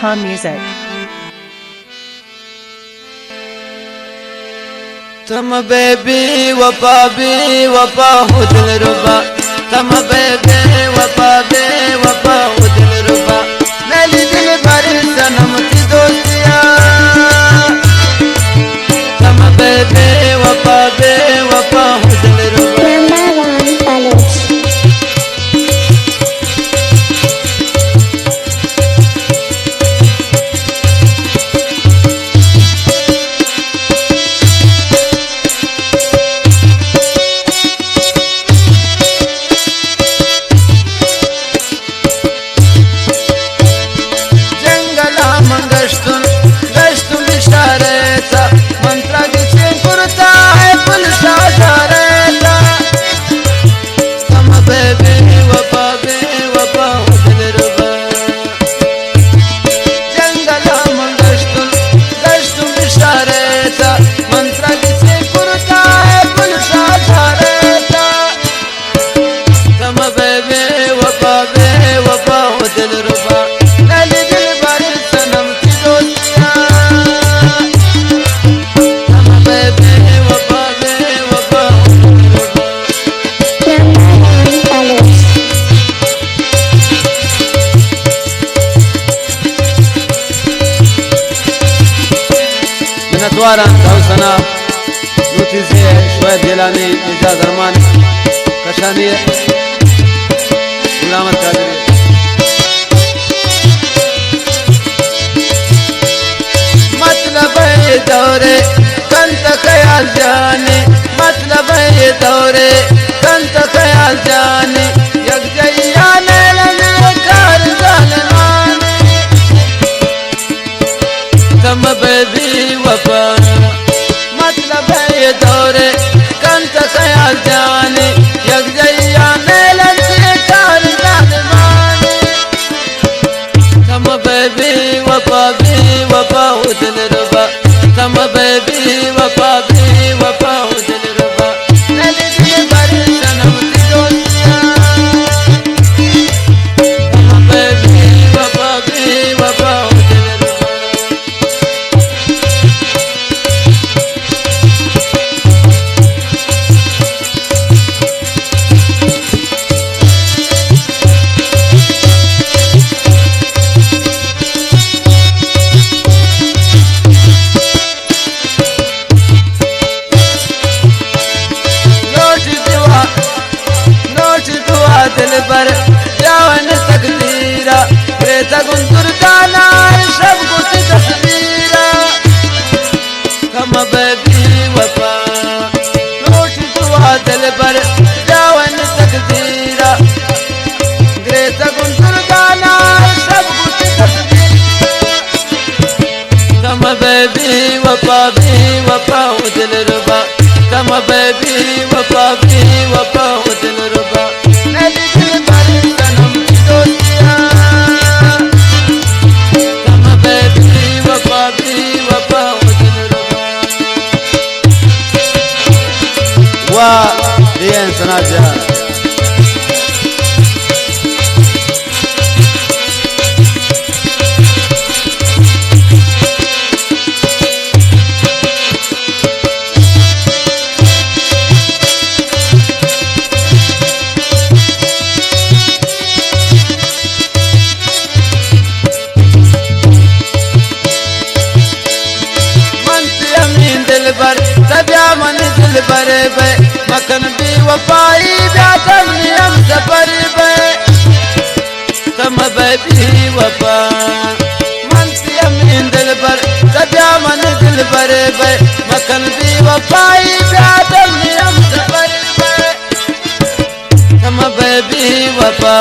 BeatStars.com music. Tama baby wapa hudil ruba. Tama baby wapa hudil ruba. Nali dil bari sanam ki dostiya. Tama baby wapa hudil ruba. دوارا دوسنا نوتيزي شوية جيلاني إجاز أرمان كشاني غلامت قادري مطلب دوري كنت خيال جاني مطلب دوري كنت خيال جاني يكجياني لنكار ظالماني تم بيبي وفا مطلب है दौरे कंत ख्याल जाने यक जैयाने लंचे car जालमाने तम baby वफा उदल रुबा तम baby वफा उदल रुबा नली दिल भर सनम की दोस्तिया तम बेबी वफा उदल रुबा दिल पर जावन तकदीरा रे तगुंदुर गाना सब कुछ तस्वीरा कम बेबी वफा नोट दुआ दिल पर जावन तकदीरा रे तगुंदुर गाना सब कुछ तस्वीरा कम बेबी वफा दिल रुबा कम बेबी वफा दिल रुबा Bien, Sanaja. मन दिल भरे बे मखन भी वफाई ब्यातम नियम सफर बे तम बेबी वफा मन से अमीन दिल भर सजा मन दिल भरे बे मखन भी वफाई ब्यातम नियम सफर बे तम बेबी वफा